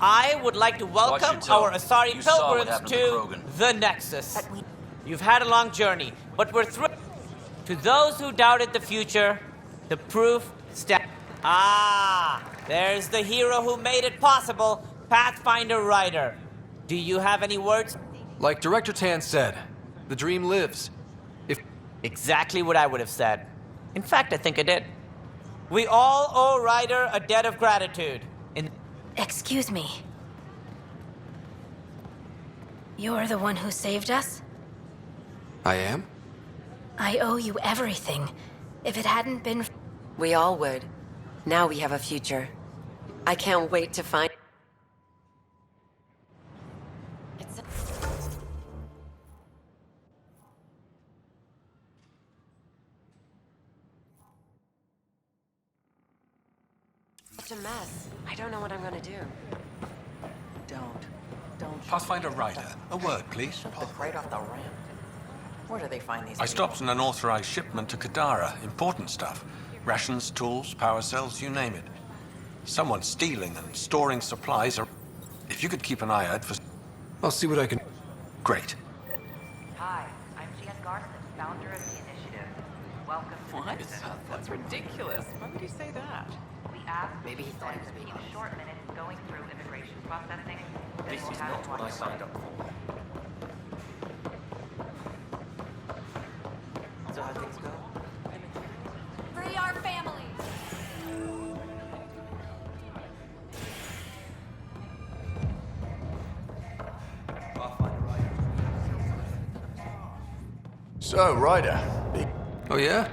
I would like to welcome our Asari pilgrims to the Nexus. You've had a long journey, but we're thrilled. To those who doubted the future, the proof stands. Ah, there's the hero who made it possible, Pathfinder Ryder. Do you have any words? Like Director Tan said, the dream lives. Exactly what I would have said. In fact, I think I did. We all owe Ryder a debt of gratitude. Excuse me. You're the one who saved us? I am? I owe you everything. If it hadn't been... We all would. Now we have a future. I can't wait to find... Such a mess. I don't know what I'm gonna do. Don't. Pathfinder Ryder, a word, please. Right off the ramp. Where do they find these I people? stopped an unauthorized shipment to Kadara. Important stuff. Rations, tools, power cells, you name it. Someone's stealing and storing supplies. If you could keep an eye out for... I'll see what I can... Great. Hi, I'm Jan Garson, founder of the initiative. Welcome to What? Nexus. That's ridiculous. Why would he say that? We asked Maybe he thought he was being a short minute going through immigration processing. This is not what I signed up for. So how things go? Free our families! So, Ryder. Oh yeah?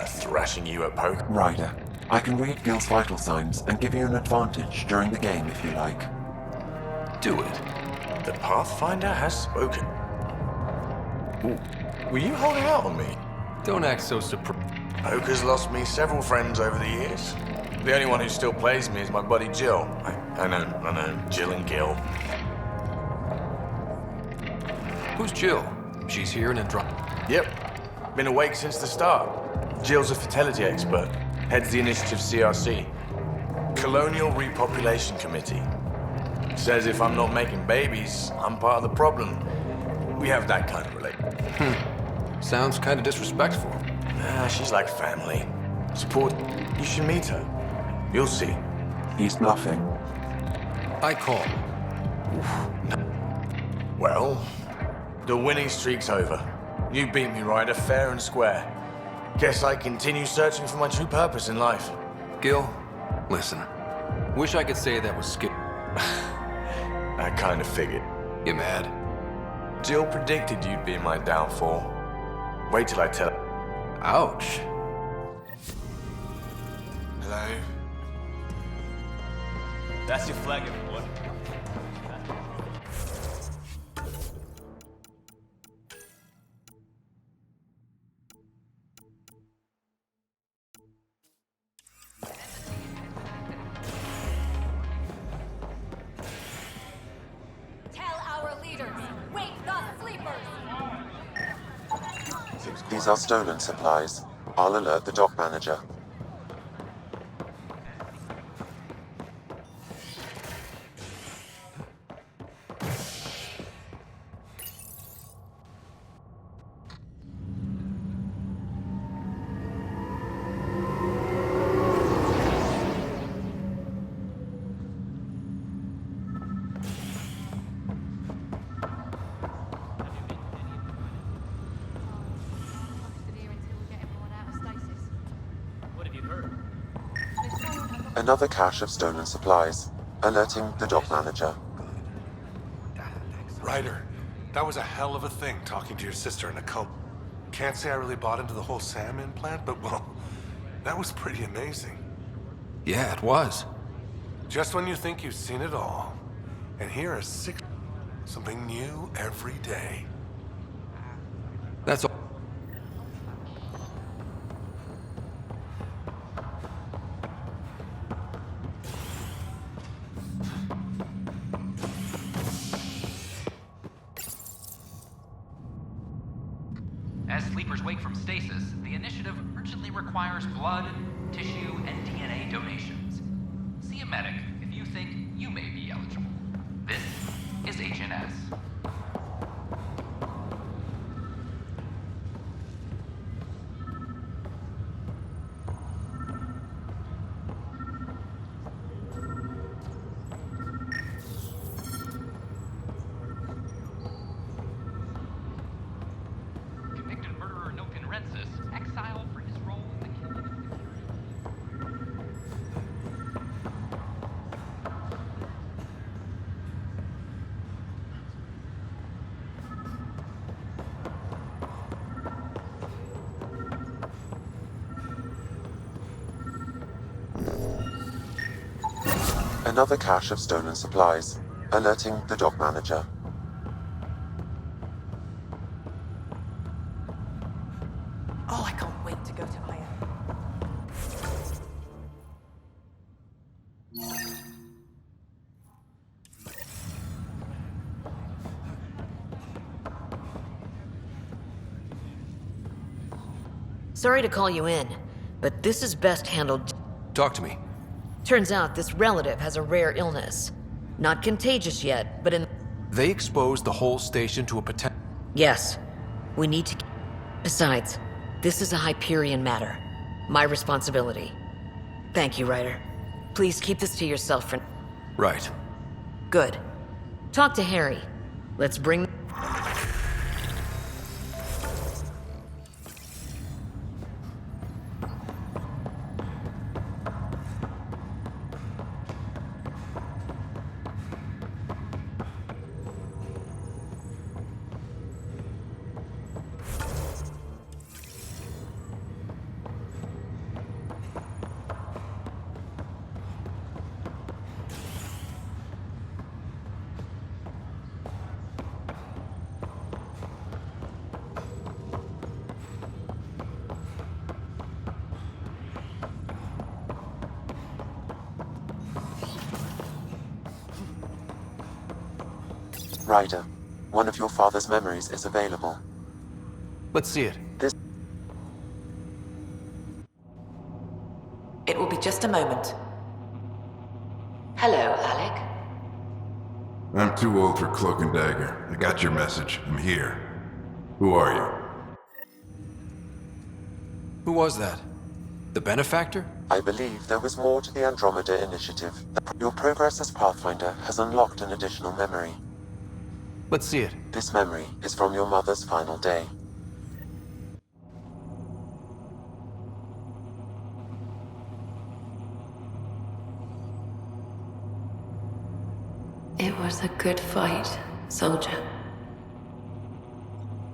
Thrashing you at poker. Ryder, I can read Gil's vital signs and give you an advantage during the game if you like. Do it. The Pathfinder has spoken. Ooh. Were you holding out on me? Don't act so surprised. Poker's lost me several friends over the years. The only one who still plays me is my buddy Jill. I know, Jill and Gil. Who's Jill? She's here in Andromeda. Yep, been awake since the start. Jill's a fertility expert, heads the initiative CRC. Colonial Repopulation Committee. Says if I'm not making babies, I'm part of the problem. We have that kind of relationship. Sounds kind of disrespectful. She's like family. Support. You should meet her. You'll see. He's bluffing. I call. Well, the winning streak's over. You beat me, Ryder, fair and square. Guess I continue searching for my true purpose in life. Gil, listen. Wish I could say that was skip. I kind of figured. You mad? Jill predicted you'd be my downfall. Wait till I tell her. Ouch. Hello? That's your flag, everyone. These are stolen supplies. I'll alert the dock manager. Another cache of stolen supplies. Alerting the dock manager. Ryder, That was a hell of a thing, talking to your sister in a cult. Can't say I really bought into the whole Sam implant, but well, that was pretty amazing. Yeah, it was. Just when you think you've seen it all, and here is something new every day. That's all. As sleepers wake from stasis, the initiative urgently requires blood, tissue, and DNA donations. See a medic if you think you may be eligible. This is HNS. Convicted murderer Nilton Rensis, exiled for his role in the killing of Another cache of stolen supplies, alerting the dog manager. Oh, I can't wait to go to Aya. Sorry to call you in, but this is best handled. Talk to me. Turns out this relative has a rare illness. Not contagious yet, but in... They exposed the whole station to a potential... Yes. We need to... Besides, this is a Hyperion matter. My responsibility. Thank you, Ryder. Please keep this to yourself for... Right. Good. Talk to Harry. Let's bring... Ryder, one of your father's memories is available. Let's see it. This... It will be just a moment. Hello, Alec. I'm too old for Cloak and Dagger. I got your message. I'm here. Who are you? Who was that? The benefactor? I believe there was more to the Andromeda initiative. Your progress as Pathfinder has unlocked an additional memory. Let's see it. This memory is from your mother's final day. It was a good fight, soldier.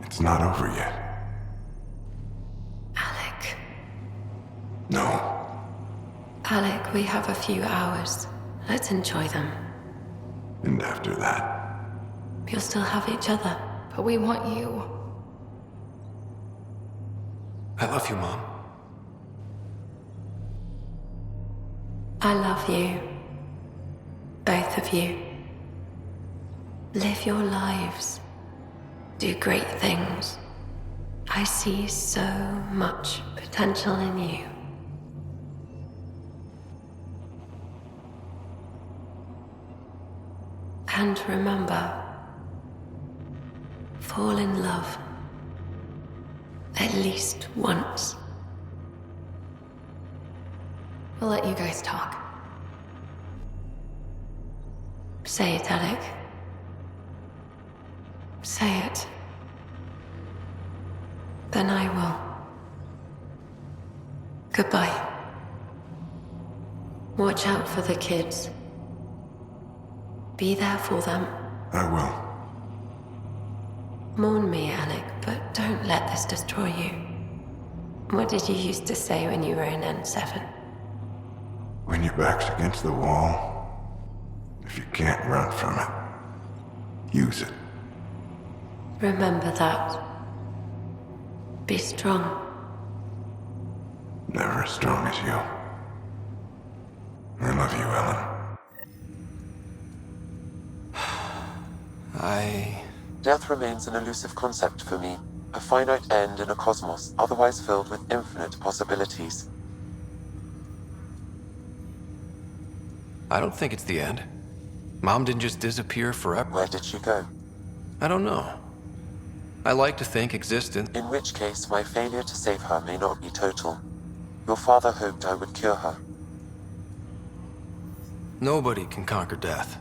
It's not over yet. Alec. No. Alec, we have a few hours. Let's enjoy them. And after that? We'll still have each other. But we want you. I love you, Mom. I love you. Both of you. Live your lives. Do great things. I see so much potential in you. And remember, fall in love. At least once. We'll let you guys talk. Say it, Alec. Say it. Then I will. Goodbye. Watch out for the kids. Be there for them. I will. Mourn me, Alec, but don't let this destroy you. What did you used to say when you were in N7? When your back's against the wall, if you can't run from it, use it. Remember that. Be strong. Never as strong as you. I love you, Ellen. Death remains an elusive concept for me. A finite end in a cosmos otherwise filled with infinite possibilities. I don't think it's the end. Mom didn't just disappear forever. Where did she go? I don't know. I like to think existence. In which case, my failure to save her may not be total. Your father hoped I would cure her. Nobody can conquer death.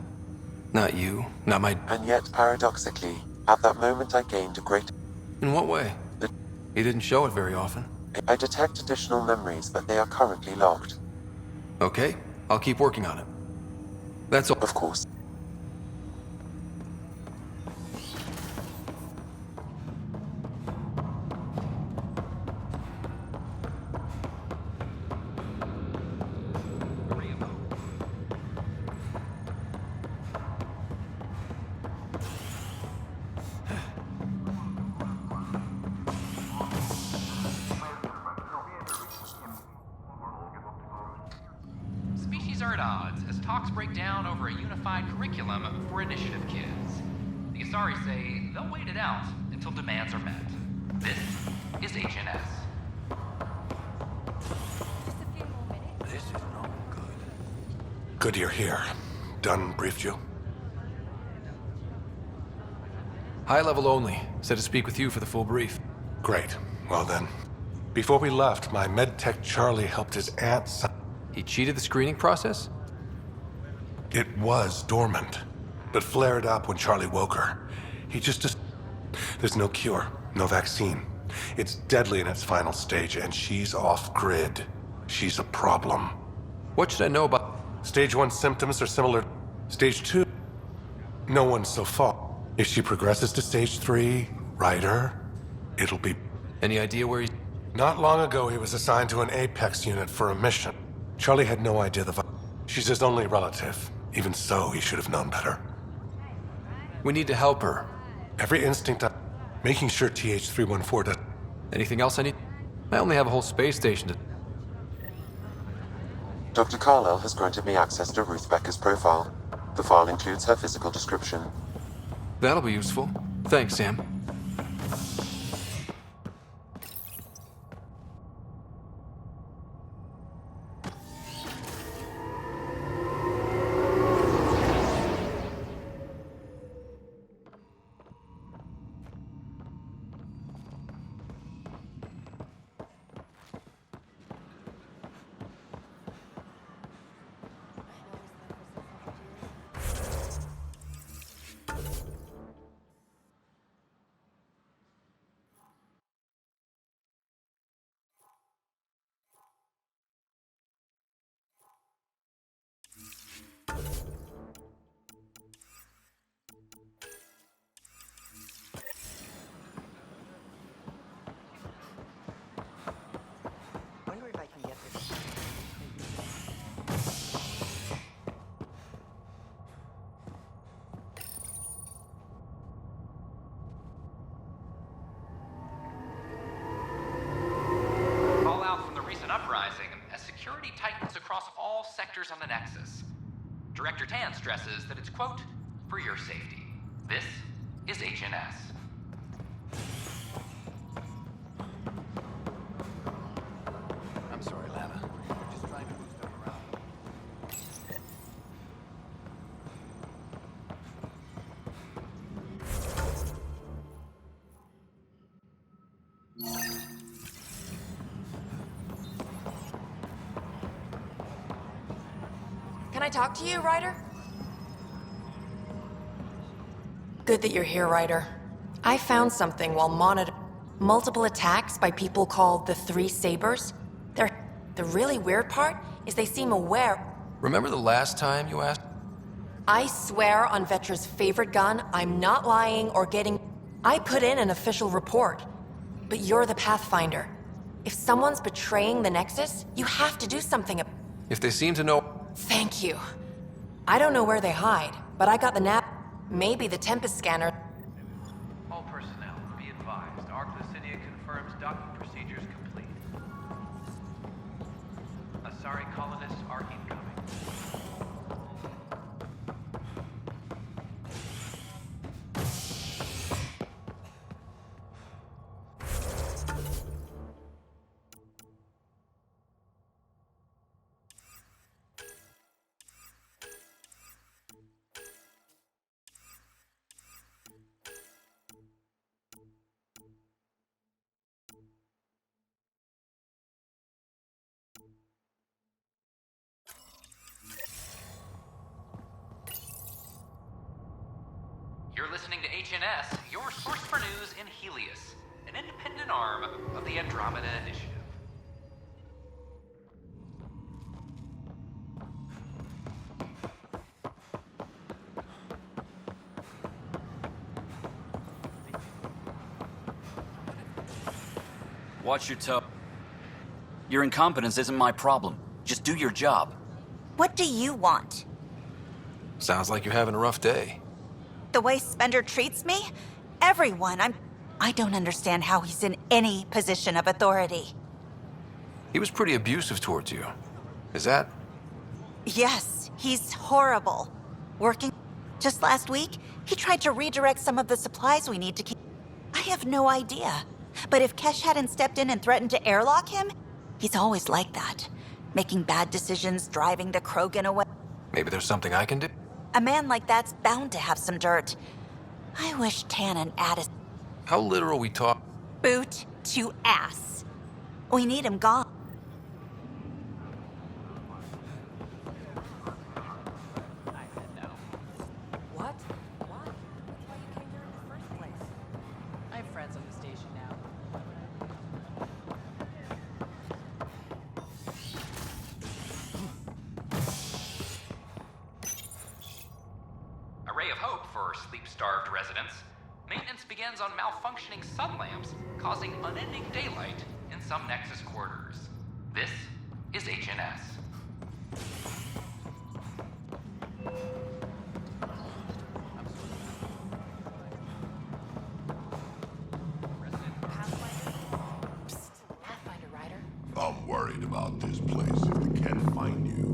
Not you, not my... And yet, paradoxically, at that moment I gained a great... In what way? He didn't show it very often. I detect additional memories, but they are currently locked. Okay, I'll keep working on it. That's all. Of course. Species are at odds as talks break down over a unified curriculum for initiative kids. The Asari say they'll wait it out until demands are met. This is HNS. This is not good. Good you're here. Dunn briefed you? High level only. Said to speak with you for the full brief. Great. Well then. Before we left, my medtech Charlie helped his aunt... He cheated the screening process? It was dormant, but flared up when Charlie woke her. He just... There's no cure, no vaccine. It's deadly in its final stage, and she's off-grid. She's a problem. What should I know about... Stage 1 symptoms are similar. Stage 2, no one so far. If she progresses to Stage 3, Ryder, it'll be... Any idea where he's... Not long ago, he was assigned to an Apex unit for a mission. Charlie had no idea She's his only relative. Even so, he should have known better. We need to help her. Every instinct making sure TH-314 does... Anything else I need? I only have a whole space station to... Dr. Carlyle has granted me access to Ruth Becker's profile. The file includes her physical description. That'll be useful. Thanks, Sam. On the Nexus. Director Tan stresses that it's, quote, for your safety. This is HNS. I'm sorry, Lana. We're just trying to move stuff around. Can I talk to you, Ryder? Good that you're here, Ryder. I found something while monitoring multiple attacks by people called the Three Sabers. The really weird part is they seem aware. Remember the last time you asked? I swear on Vetra's favorite gun, I'm not lying or getting... I put in an official report, but you're the Pathfinder. If someone's betraying the Nexus, you have to do something. If they seem to know... Thank you. I don't know where they hide, but I got the maybe the Tempest scanner. All personnel, be advised. Arclucidia confirms docking procedures complete. Asari colonists are incoming. You're listening to HNS, your source for news in Helios, an independent arm of the Andromeda Initiative. Watch your toe. Your incompetence isn't my problem. Just do your job. What do you want? Sounds like you're having a rough day. The way Spender treats me? Everyone, I don't understand how he's in any position of authority. He was pretty abusive towards you. Is that? Yes, he's horrible. Working just last week, he tried to redirect some of the supplies we need to keep. I have no idea. But if Kesh hadn't stepped in and threatened to airlock him, he's always like that. Making bad decisions, driving the Krogan away. Maybe there's something I can do? A man like that's bound to have some dirt. I wish Tan and Addis... How literal we talk? Boot to ass. We need him gone. What? Why? That's why you came here in the first place. I have friends on the station now. A ray of hope for sleep-starved residents. Maintenance begins on malfunctioning sun lamps, causing unending daylight in some Nexus quarters. This is HNS. Pathfinder Rider. I'm worried about this place if they can't find you.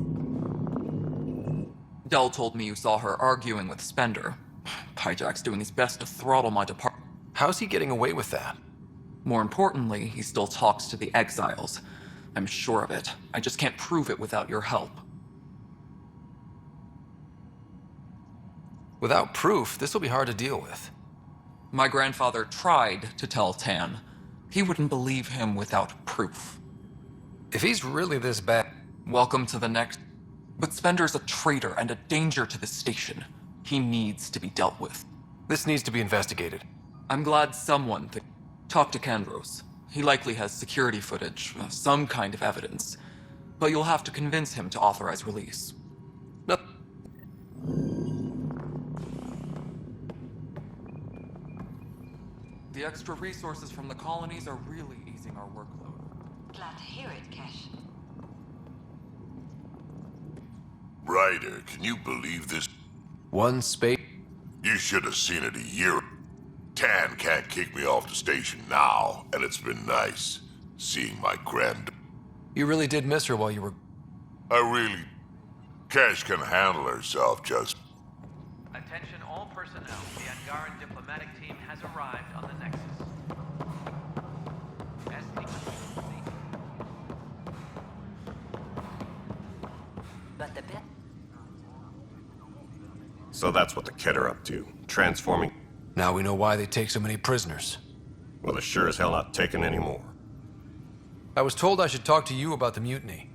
Dell told me you saw her arguing with Spender. Hijack's doing his best to throttle my department. How's he getting away with that? More importantly, he still talks to the exiles. I'm sure of it. I just can't prove it without your help. Without proof, this will be hard to deal with. My grandfather tried to tell Tan. He wouldn't believe him without proof. If he's really this bad... Welcome to the next... But Spender's a traitor and a danger to the station. He needs to be dealt with. This needs to be investigated. I'm glad someone... Talk to Kandros. He likely has security footage, some kind of evidence. But you'll have to convince him to authorize release. No. The extra resources from the colonies are really easing our workload. Glad to hear it, Kesh. Ryder, can you believe this? One space... You should have seen it a year. Tan can't kick me off the station now, and it's been nice seeing my grand... You really did miss her while you were... Cash can handle herself, just... Attention all personnel. The Angaran diplomatic team has arrived on the Nexus. But the bit. So that's what the Kett are up to, transforming... Now we know why they take so many prisoners. Well, they're sure as hell not taking any more. I was told I should talk to you about the mutiny.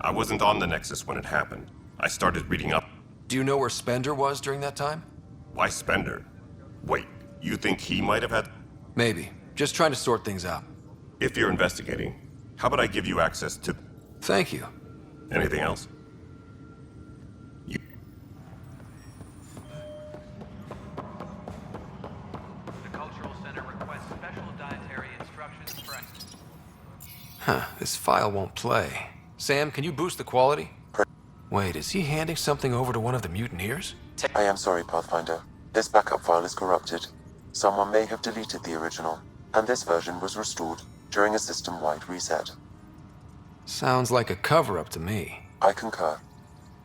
I wasn't on the Nexus when it happened. I started reading up. Do you know where Spender was during that time? Why Spender? Wait, you think he might have had... Maybe. Just trying to sort things out. If you're investigating, how about I give you access to... Thank you. Anything else? The cultural Huh, this file won't play. Sam, can you boost the quality? Wait, is he handing something over to one of the mutineers? I am sorry, Pathfinder. This backup file is corrupted. Someone may have deleted the original, and this version was restored during a system-wide reset. Sounds like a cover-up to me. I concur.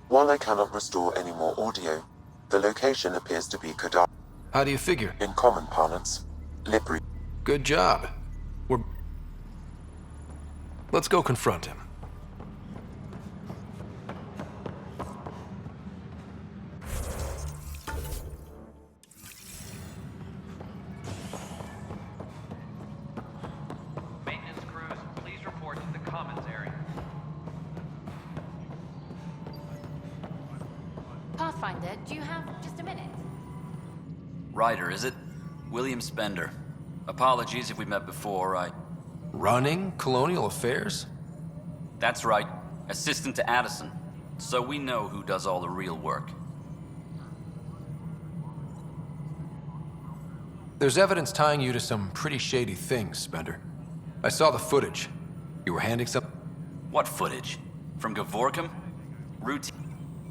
While I cannot restore any more audio, the location appears to be Kadar. How do you figure? In common parlance, Libri. Good job. Let's go confront him. Maintenance crews, please report to the commons area. Pathfinder, do you have just a minute? Ryder, is it? William Spender. Apologies if we met before, Running Colonial Affairs? That's right. Assistant to Addison. So we know who does all the real work. There's evidence tying you to some pretty shady things, Spender. I saw the footage. You were handing some... What footage? From Gavorkum? Routine.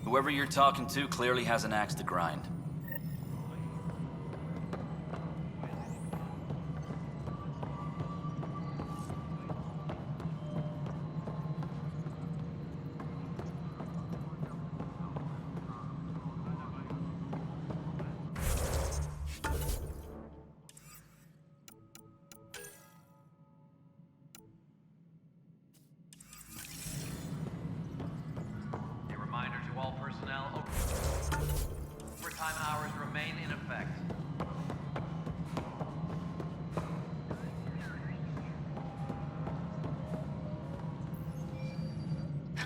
Whoever you're talking to clearly has an axe to grind. Overtime hours remain in effect.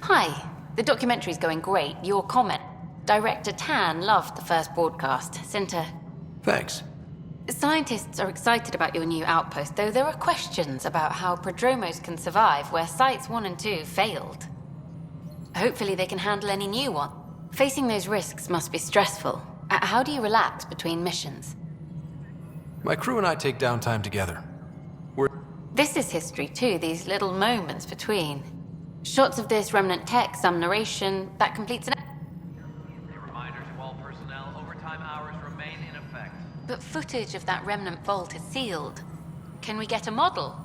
Hi. The documentary's going great. Your comment. Director Tan loved the first broadcast. Sent a... Thanks. Scientists are excited about your new outpost, though there are questions about how prodromos can survive where Sites 1 and 2 failed. Hopefully they can handle any new one. Facing those risks must be stressful. How do you relax between missions? My crew and I take downtime together. This is history too, these little moments between. Shots of this remnant tech, some narration, that completes an... A reminder to all personnel, overtime hours remain in effect. But footage of that remnant vault is sealed. Can we get a model?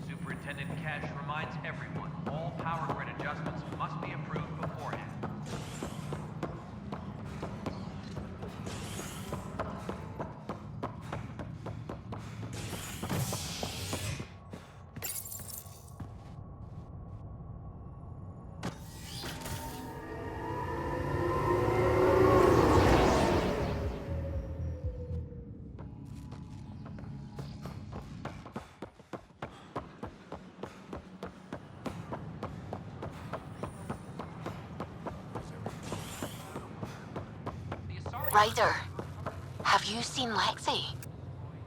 Superintendent Cash reminds everyone, all power grid adjustments must be approved beforehand. Ryder, have you seen Lexi?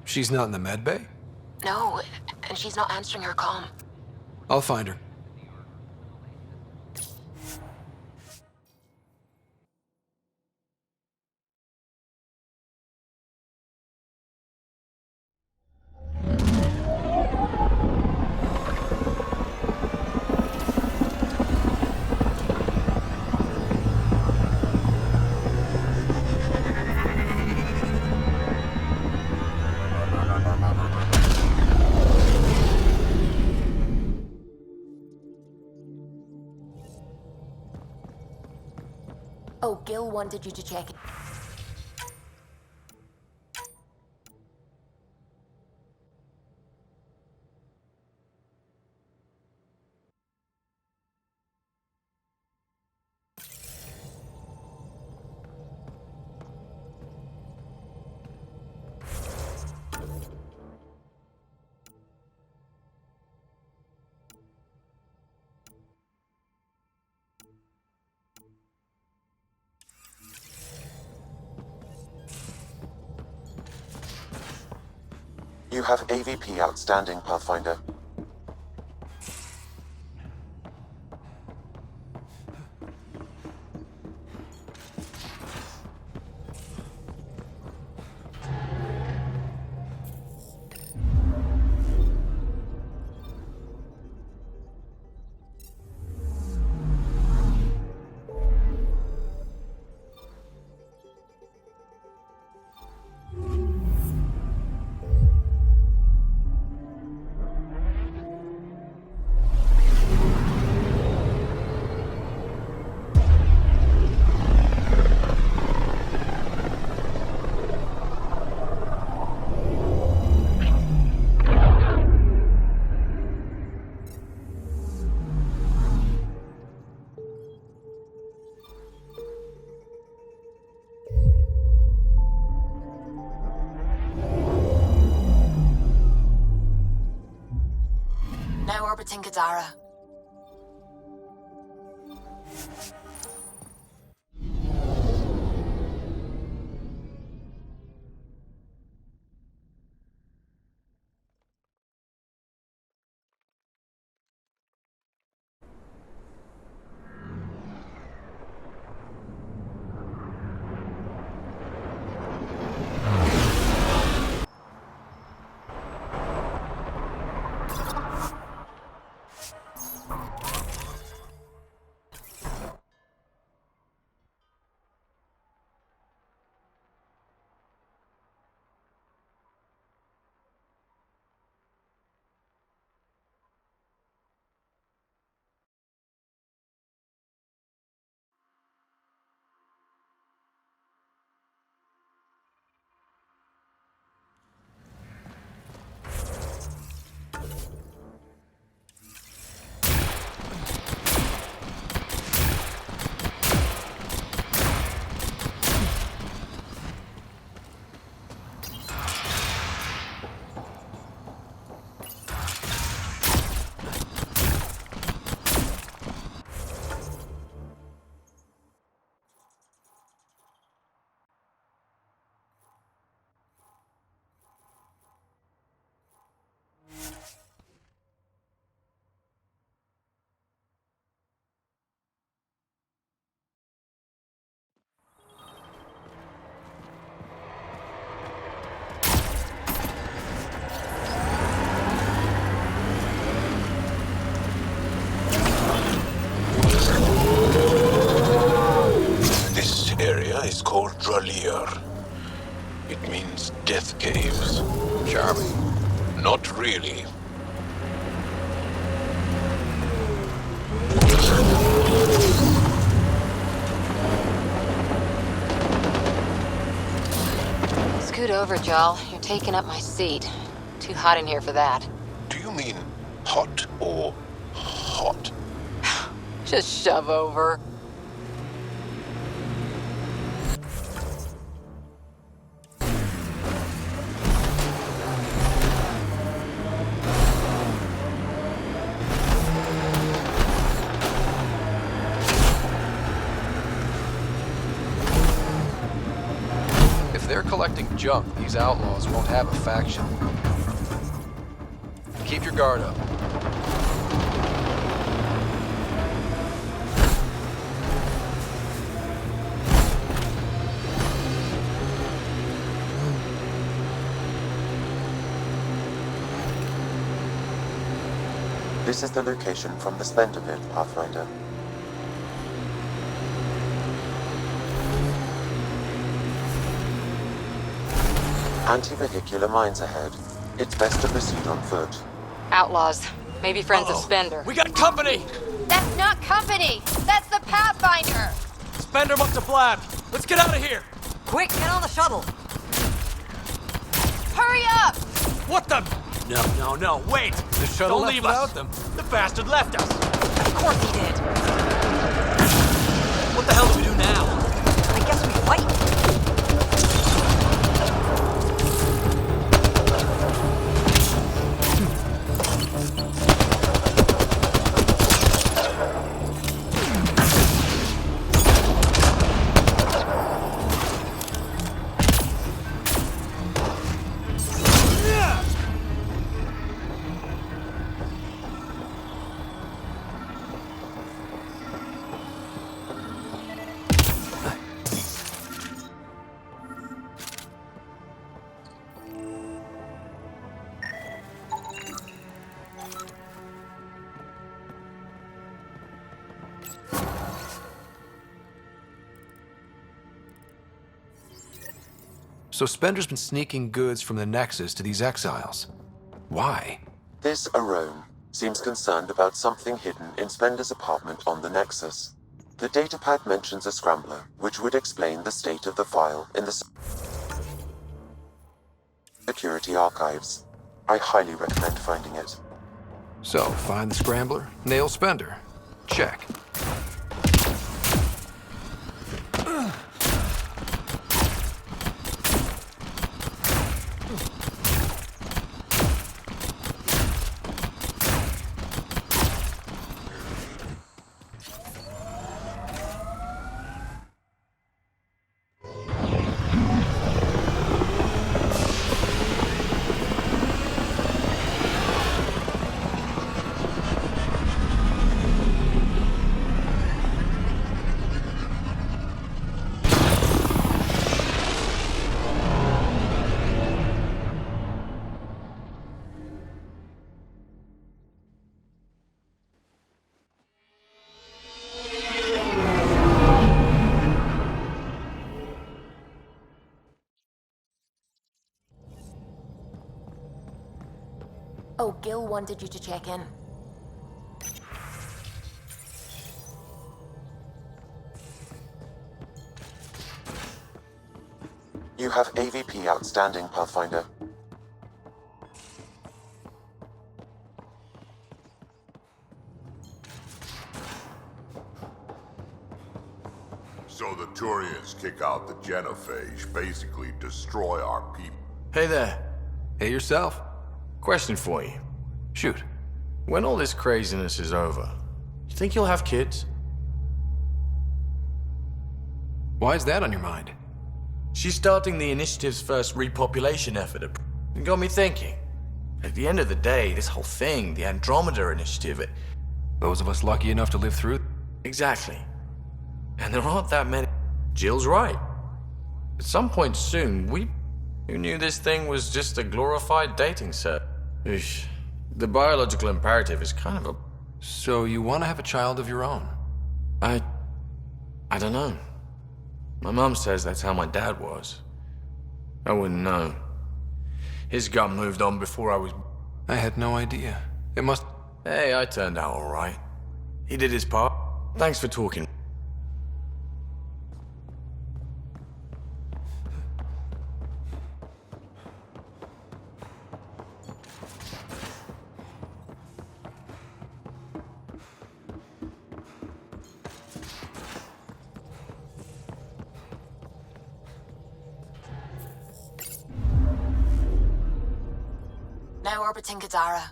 She's not in the med bay? No, and she's not answering her comm. I'll find her. Oh, Gil wanted you to check it. have AVP outstanding, Pathfinder. Now orbiting Gadara. Is called Dralir. It means death caves. Charming. Not really. Scoot over, Jal. You're taking up my seat. Too hot in here for that. Do you mean hot or hot? Just shove over. If they're collecting junk, these outlaws won't have a faction. Keep your guard up. This is the location from the Splendor Pit, Pathfinder. Anti-vehicular mines ahead. It's best to proceed on foot. Outlaws. Maybe friends of Spender. We got company! That's not company! That's the Pathfinder! Spender must have blabbed. Let's get out of here! Quick, get on the shuttle! Hurry up! What the? No, wait! The shuttle Don't left leave us! without them. The bastard left us! Of course he did! What the hell do we do now? I guess we fight! So Spender's been sneaking goods from the Nexus to these exiles. Why? This Arone seems concerned about something hidden in Spender's apartment on the Nexus. The datapad mentions a scrambler, which would explain the state of the file in the security archives. I highly recommend finding it. So, find the scrambler, nail Spender. Check. Oh, Gil wanted you to check in. You have AVP outstanding, Pathfinder. So the Turians kick out the genophage, basically destroy our people. Hey there. Hey yourself. Question for you. Shoot. When all this craziness is over, you think you'll have kids? Why is that on your mind? She's starting the Initiative's first repopulation effort. It got me thinking. At the end of the day, this whole thing, the Andromeda Initiative, Those of us lucky enough to live through. Exactly. And there aren't that many. Jill's right. At some point soon, who knew this thing was just a glorified dating set? Eesh. The biological imperative is kind of a... So you want to have a child of your own? I don't know. My mom says that's how my dad was. I wouldn't know. His gut moved on before I was... I had no idea. It must... Hey, I turned out all right. He did his part. Thanks for talking. Now orbiting Gadara.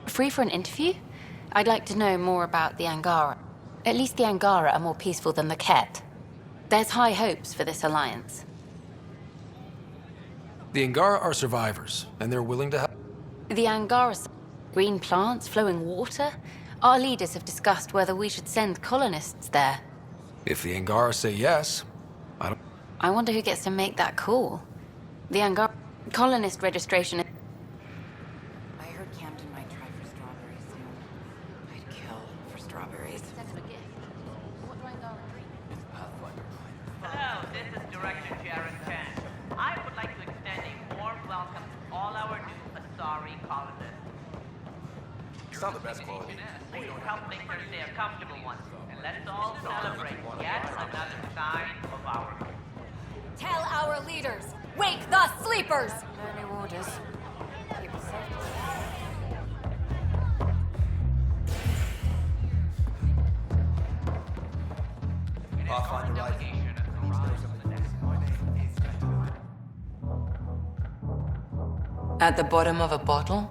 Free for an interview? I'd like to know more about the Angara. At least the Angara are more peaceful than the Ket. There's high hopes for this alliance. The Angara are survivors, and they're willing to help. The Angara, green plants, flowing water. Our leaders have discussed whether we should send colonists there. If the Angara say yes, I wonder who gets to make that call. The Angara colonist registration. I heard Camden might try for strawberries soon. I'd kill for strawberries. Hello, this is Director Jared Chan. I would like to extend a warm welcome to all our new Asari colonists. It's not the best quality. Please help make Thursday a comfortable one, and let's all celebrate yet another sign of our... Tell our leaders, wake the sleepers! No new orders. Keep it safe. Pathfinder delegation. At the bottom of a bottle?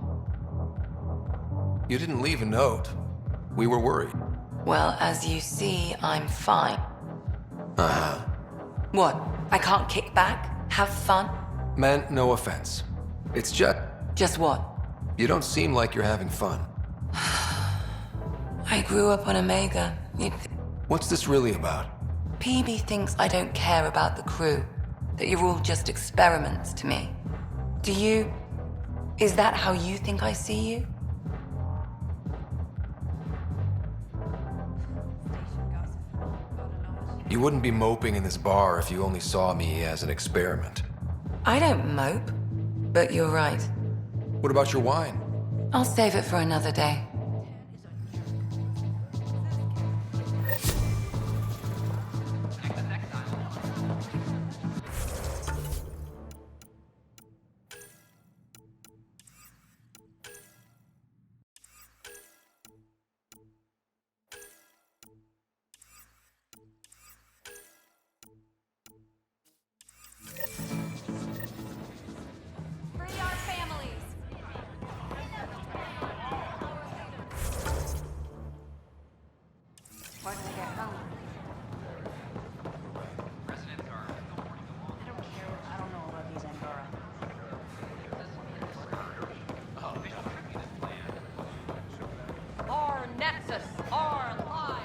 You didn't leave a note. We were worried. Well, as you see, I'm fine. Uh-huh. What? I can't kick back? Have fun? Meant no offense. It's just... Just what? You don't seem like you're having fun. I grew up on Omega. What's this really about? PB thinks I don't care about the crew. That you're all just experiments to me. Do you... Is that how you think I see you? You wouldn't be moping in this bar if you only saw me as an experiment. I don't mope, but you're right. What about your wine? I'll save it for another day. Free our families! Why did they get home? I don't care. I don't know about these Angara. Our Nexus, our lives.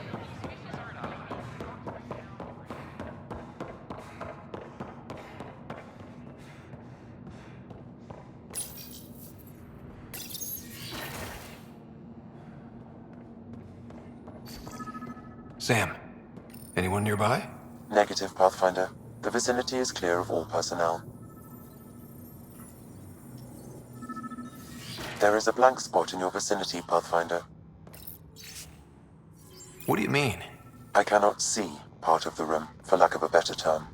Sam, anyone nearby? Negative, Pathfinder. The vicinity is clear of all personnel. There is a blank spot in your vicinity, Pathfinder. What do you mean? I cannot see part of the room, for lack of a better term.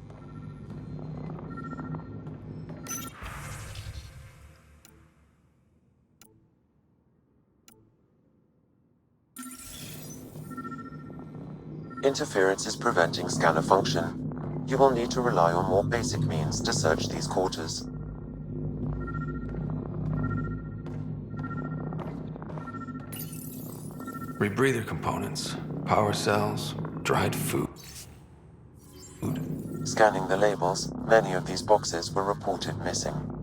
Interference is preventing scanner function. You will need to rely on more basic means to search these quarters. Rebreather components, power cells, dried food. Scanning the labels, many of these boxes were reported missing.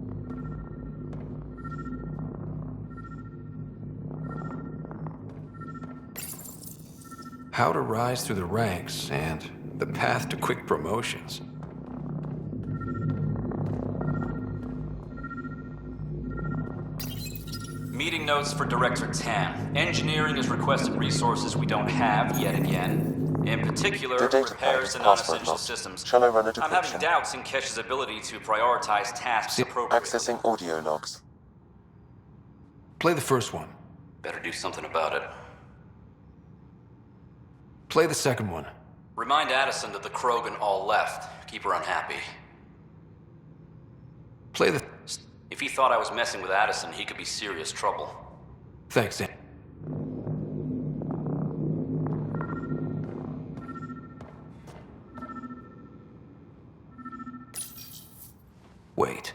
How to rise through the ranks and the path to quick promotions. Meeting notes for Director Tam. Engineering has requested resources we don't have yet again. In particular, The data repairs pad to is password non-essential locked. systems. Shall I run a I'm having decryption? doubts in Kesh's ability to prioritize tasks appropriately. Accessing audio logs. Play the first one. Better do something about it. Play the second one. Remind Addison that the Krogan all left. Keep her unhappy. Play the... If he thought I was messing with Addison, he could be serious trouble. Thanks, Sam. Wait.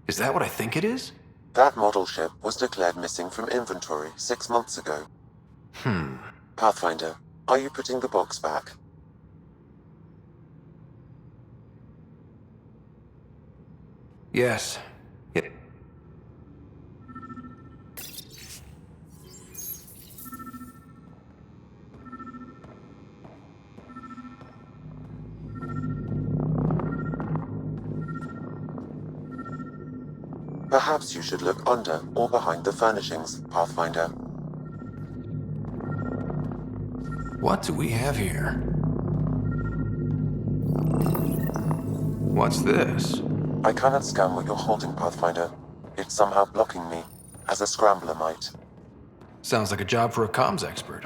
Is that what I think it is? That model ship was declared missing from inventory 6 months ago. Pathfinder, are you putting the box back? Yes. Perhaps you should look under or behind the furnishings, Pathfinder. What do we have here? What's this? I cannot scan what you're holding, Pathfinder. It's somehow blocking me, as a scrambler might. Sounds like a job for a comms expert.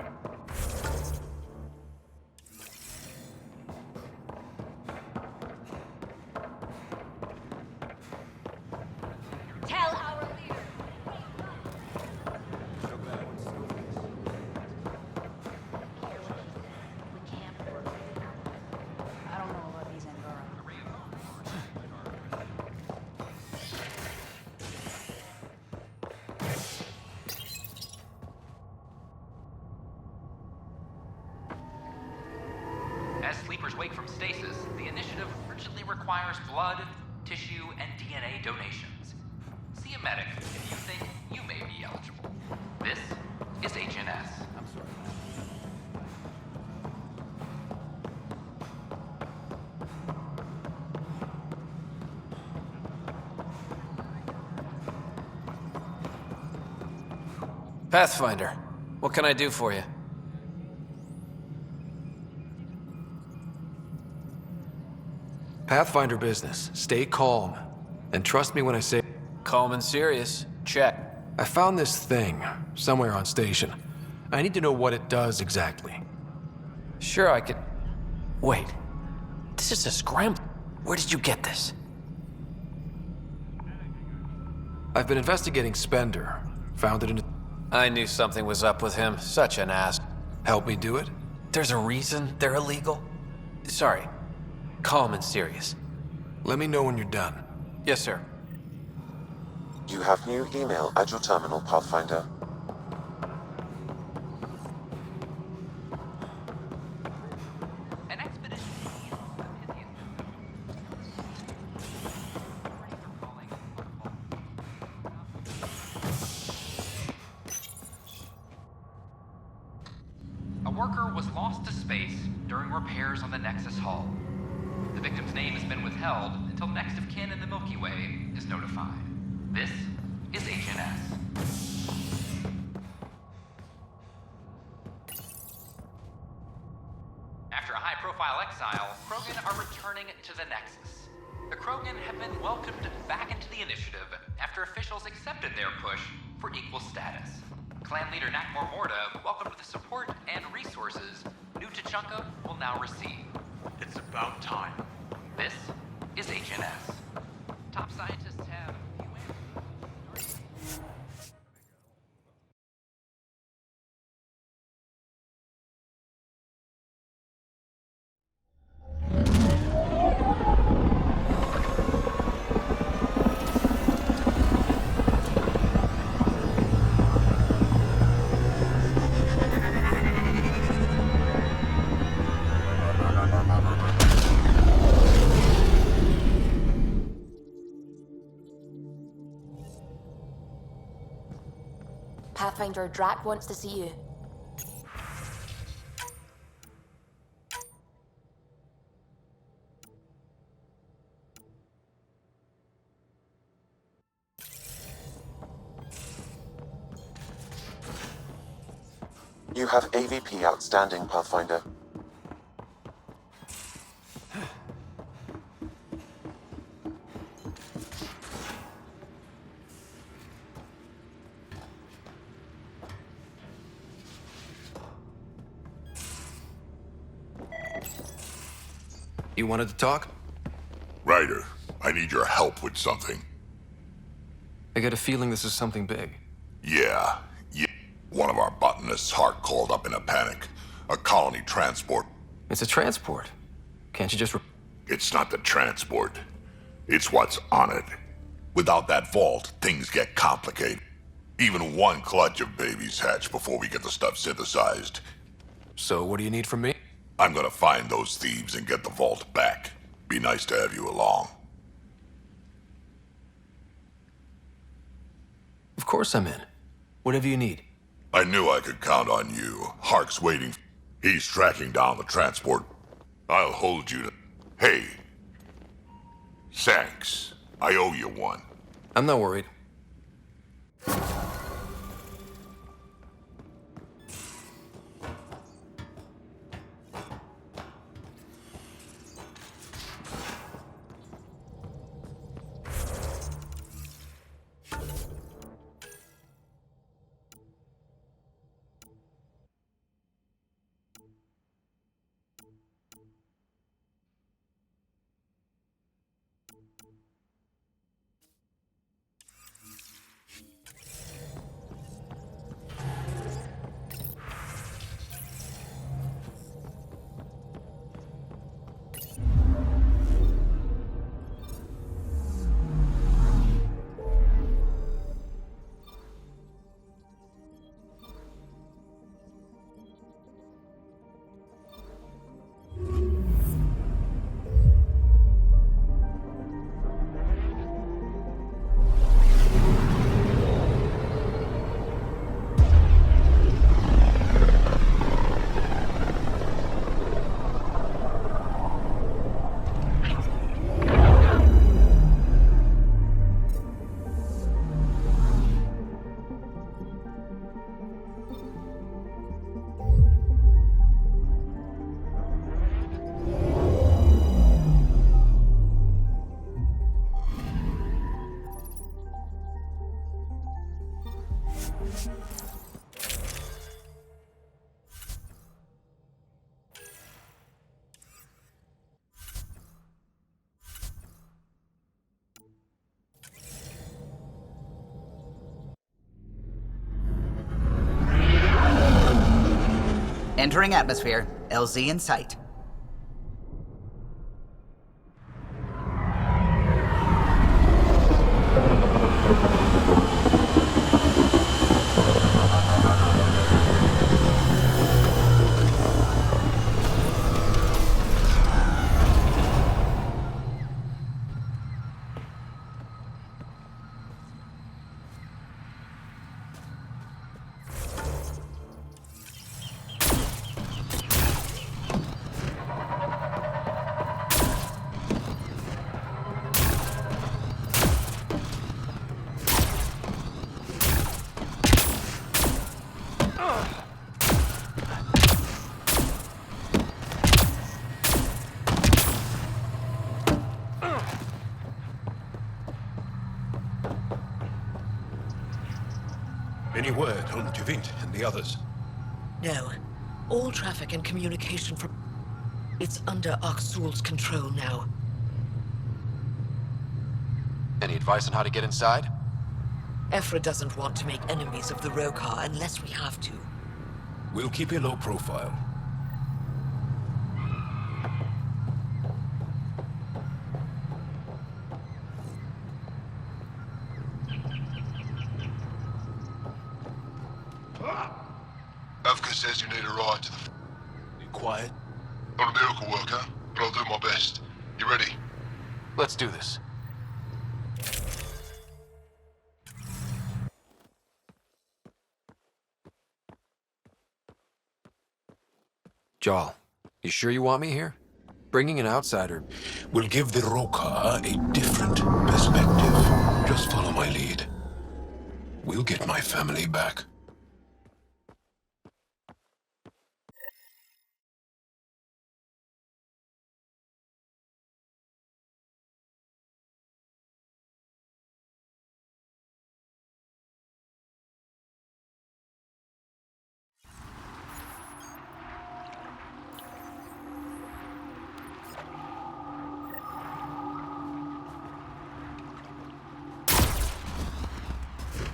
Tell our leader. I don't know about these Andorra. As sleepers wake from stasis, the initiative urgently requires blood, tissue, and DNA donations. See a medic if you think you may be eligible. This is HNS. I'm sorry. Pathfinder, what can I do for you? Pathfinder business. Stay calm. And trust me when I say... Calm and serious. Check. I found this thing, somewhere on station. I need to know what it does exactly. Sure, I could... Wait. This is a scramble. Where did you get this? I've been investigating Spender. Found it in... I knew something was up with him. Such an ass. Help me do it? There's a reason they're illegal? Sorry. Calm and serious. Let me know when you're done. Yes, sir. You have new email at your terminal, Pathfinder. An expedition A worker was lost to space during repairs on the Nexus hull. The victim's name has been withheld until next of kin in the Milky Way is notified. This is HNS. After a high-profile exile, Krogan are returning to the Nexus. The Krogan have been welcomed back into the initiative after officials accepted their push for equal status. Clan leader Nakmor Morda welcomed the support and resources New Tachanka will now receive. It's about time. This is HNS. Top scientists have... Pathfinder, Drac wants to see you. You have AVP outstanding, Pathfinder. You wanted to talk? Ryder, I need your help with something. I get a feeling this is something big. Yeah. One of our botanists' heart called up in a panic. A colony transport. It's a transport. Can't you just... It's not the transport. It's what's on it. Without that vault, things get complicated. Even one clutch of babies hatch before we get the stuff synthesized. So what do you need from me? I'm gonna find those thieves and get the vault back. Be nice to have you along. Of course I'm in. Whatever you need. I knew I could count on you. Hark's waiting. He's tracking down the transport. I'll hold you to... Hey. Thanks. I owe you one. I'm not worried. Entering atmosphere. LZ in sight. Any word on Javint and the others? No. All traffic and communication from... It's under Aksul's control now. Any advice on how to get inside? Ephra doesn't want to make enemies of the Rokar unless we have to. We'll keep a low profile. Avka says you need a ride to the... Be quiet. I'm a miracle worker, but I'll do my best. You ready? Let's do this. Jarl, you sure you want me here? Bringing an outsider will give the Rokar a different perspective. Just follow my lead. We'll get my family back.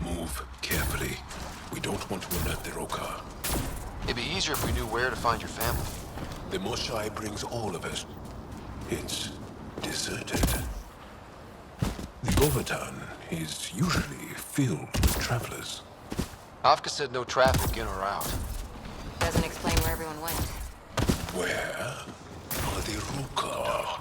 Move carefully. We don't want to alert the Rokar. It'd be easier if we knew where to find your family. The Moshai brings all of us. It's deserted. The Govatan is usually filled with travelers. Avka said no traffic in or out. Doesn't explain where everyone went. Where are the Rokar?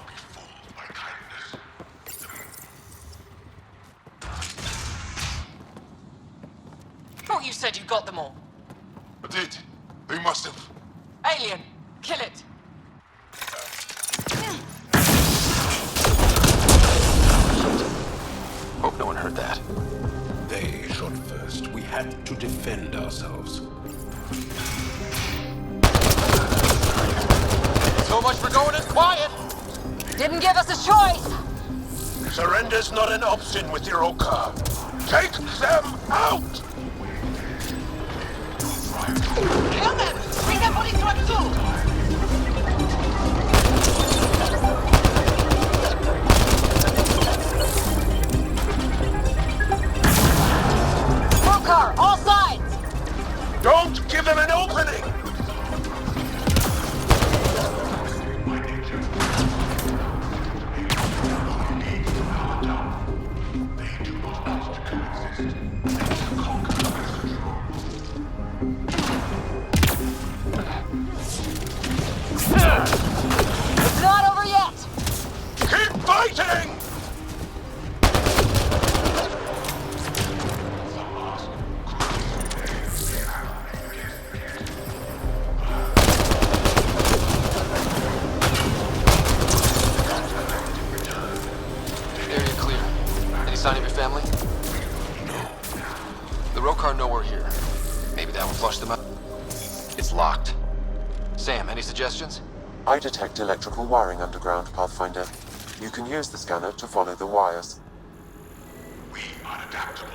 Thought you said you got them all. I did. They must have. Alien, kill it. Hope no one heard that. They shot first. We had to defend ourselves. So much for going as quiet! Didn't give us a choice! Surrender's not an option with the Rokar. Take them out! Kill them! Bring them bodies to Aksul! Rokar, all sides! Don't give them an opening! It's not over yet! Keep fighting! Area clear. Any sign of your family? No. The Rokar know we're here. Maybe that will flush them out. It's locked. Sam, any suggestions? I detect electrical wiring underground, Pathfinder. You can use the scanner to follow the wires. We are adaptable.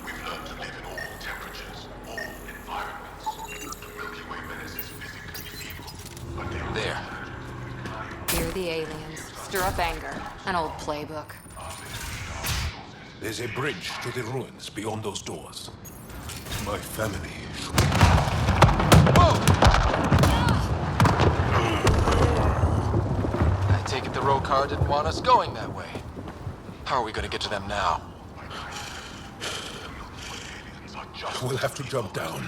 We've learned to live in all temperatures, all environments. The Milky Way menace is physically feeble, but they are... There. Fear the aliens. Stir up anger. An old playbook. There's a bridge to the ruins beyond those doors. My family should... Whoa! Liara didn't want us going that way. How are we gonna get to them now? We'll have to jump down.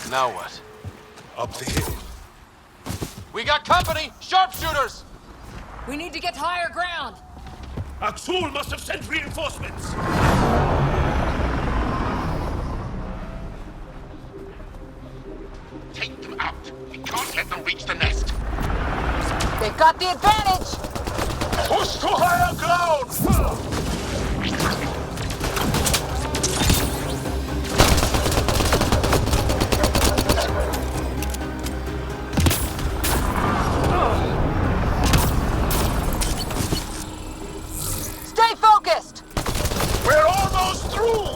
Now what? Up the hill. We got company! Sharpshooters! We need to get to higher ground. Aksul must have sent reinforcements! Take them out. We can't let them reach the nest. They've got the advantage. Push to higher ground! Stay focused. We're almost through!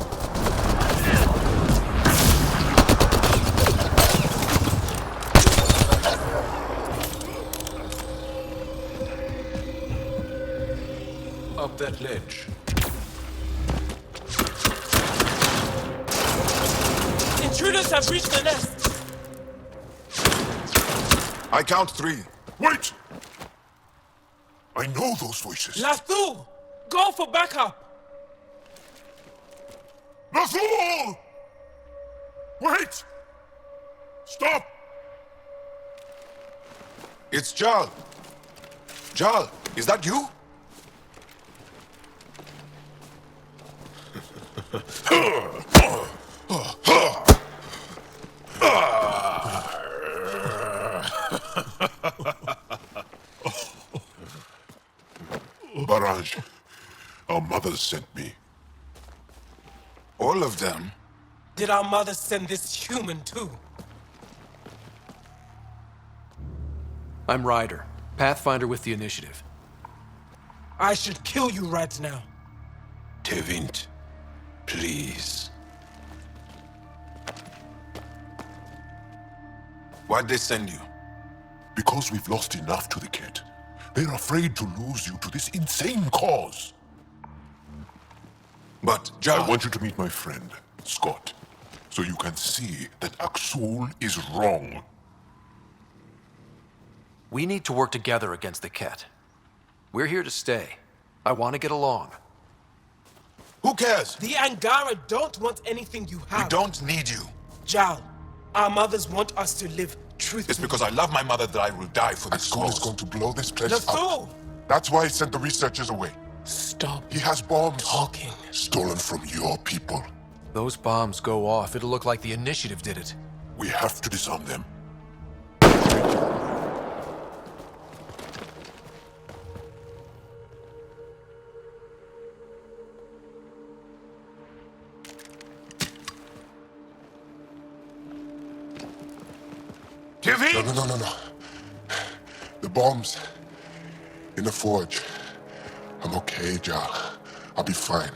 Up that ledge. Intruders have reached the nest. I count 3. Wait! I know those voices. Lathu, go for backup. Nathul! Wait! Stop! It's Jal. Jal, is that you? Barrage, our mothers sent me. All of them? Did our mother send this human too? I'm Ryder, Pathfinder with the Initiative. I should kill you right now. Tevint, please. Why'd they send you? Because we've lost enough to the kid. They're afraid to lose you to this insane cause. But, Jal, I want you to meet my friend, Scott, so you can see that Aksul is wrong. We need to work together against the Ket. We're here to stay. I want to get along. Who cares? The Angara don't want anything you have. We don't need you. Jal, our mothers want us to live truthfully. It's because I love my mother that I will die for this cause. Aksul is going to blow this place Lathu! up. That's why he sent the researchers away. Stop. He has bombs. Talking. Stolen from your people. Those bombs go off, it'll look like the Initiative did it. We have to disarm them. No. The bombs in the forge. I'm okay, Jal. I'll be fine.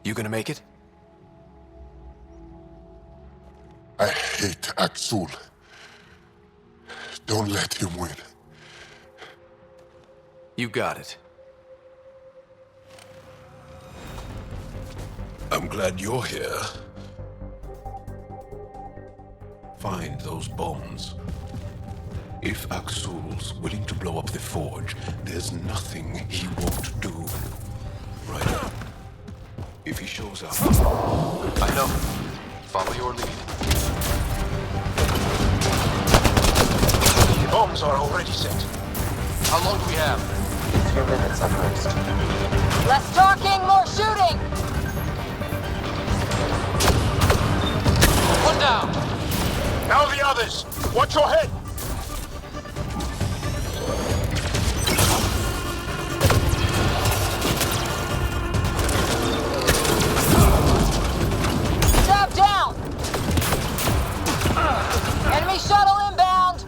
You gonna make it? I hate Aksul. Don't let him win. You got it. I'm glad you're here. Find those bombs. If Aksul's willing to blow up the forge, there's nothing he won't do. Right? If he shows up... I know. Follow your lead. The bombs are already set. How long do we have? 2 minutes at most. Less talking, more shooting. One down. Now the others! Watch your head! Stab down. Enemy shuttle inbound.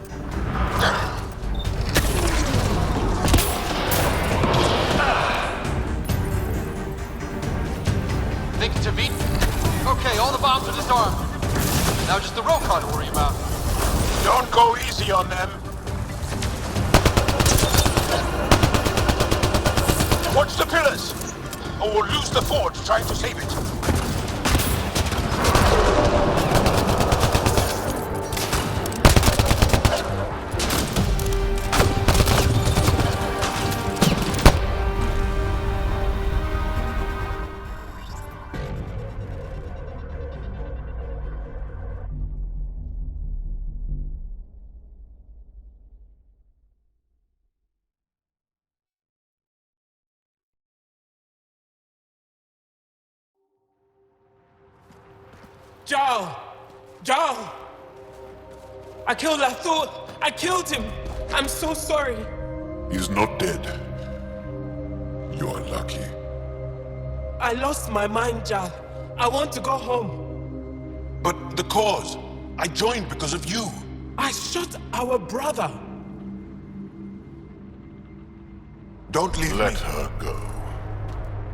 Think to beat? Okay, all the bombs are disarmed. Now just the Rokon to worry about. Don't go easy on them. Watch the pillars, or we'll lose the forge trying to save it. Jarl! Jarl! I killed Lathor! I killed him! I'm so sorry! He's not dead. You are lucky. I lost my mind, Jarl. I want to go home. But the cause? I joined because of you. I shot our brother. Don't leave Let her go.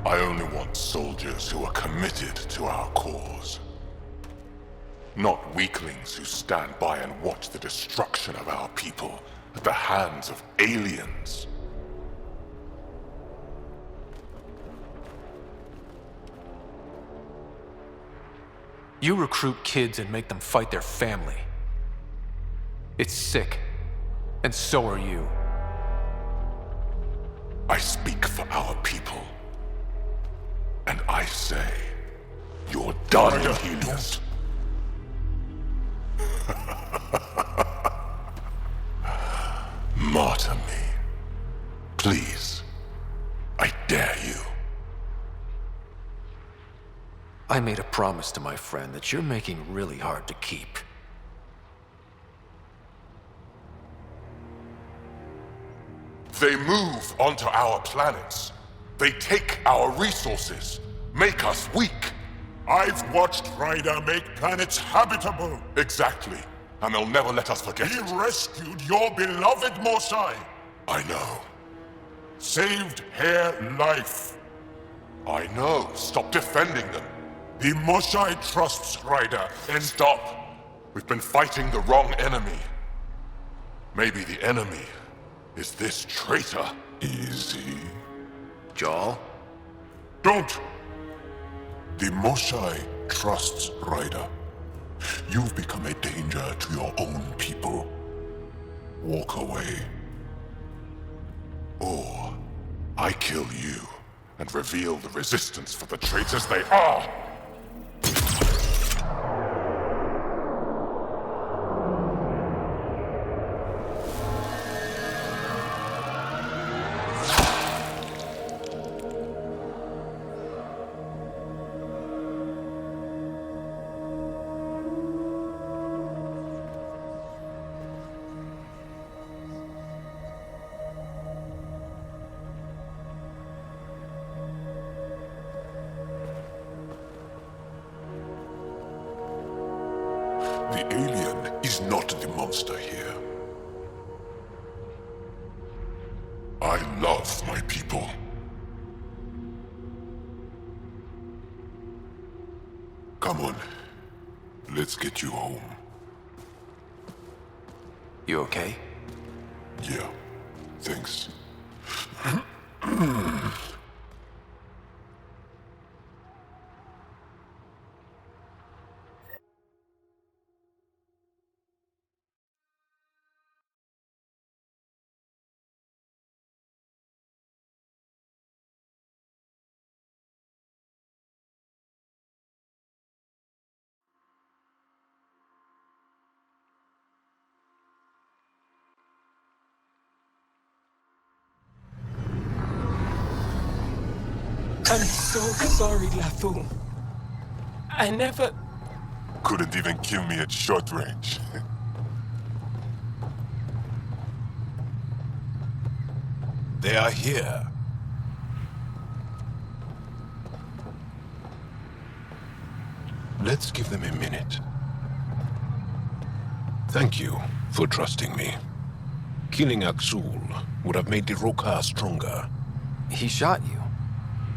I only want soldiers who are committed to our cause. Not weaklings who stand by and watch the destruction of our people at the hands of aliens. You recruit kids and make them fight their family. It's sick. And so are you. I speak for our people. And I say, you're done, Helios. Martyr me. Please. I dare you. I made a promise to my friend that you're making really hard to keep. They move onto our planets. They take our resources, make us weak. I've watched Ryder make planets habitable. Exactly. And they'll never let us forget He it. rescued your beloved Mosai. I know. Saved her life. I know. Stop defending them. The Mosai trusts Ryder and... Stop. We've been fighting the wrong enemy. Maybe the enemy is this traitor. Easy. Jarl? Don't! The Mosai trusts Ryder. You've become a danger to your own people. Walk away. Or I kill you and reveal the resistance for the traitors they are. The alien is not the monster here. I love my people. Come on. Let's get you home. You okay? Yeah. Thanks. I'm so sorry, Lathor. I never... Couldn't even kill me at short range. They are here. Let's give them a minute. Thank you for trusting me. Killing Aksul would have made the Roka stronger. He shot you.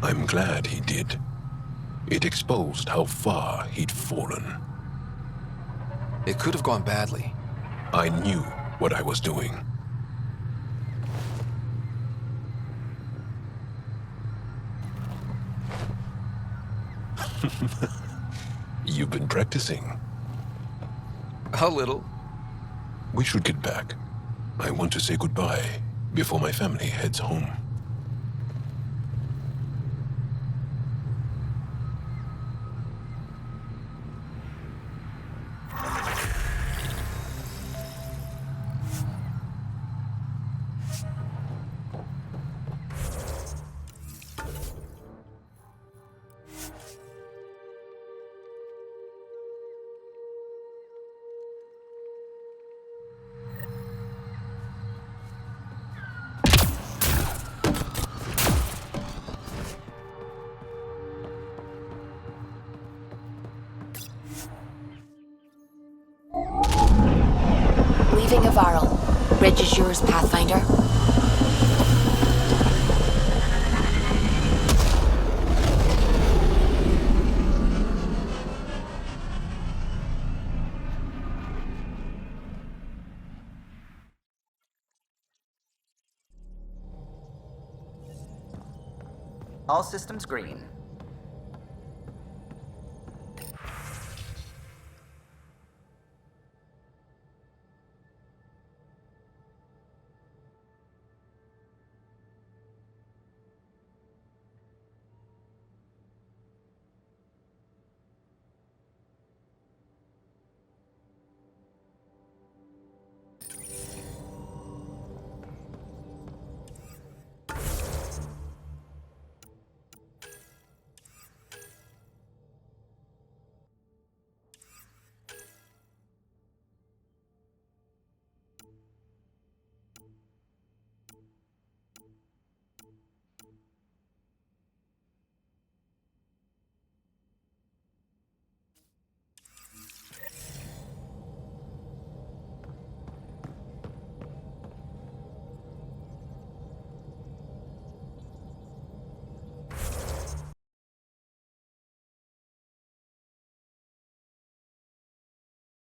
I'm glad he did. It exposed how far he'd fallen. It could have gone badly. I knew what I was doing. You've been practicing. A little. We should get back. I want to say goodbye before my family heads home. Havarl. Bridge is yours, Pathfinder. All systems green.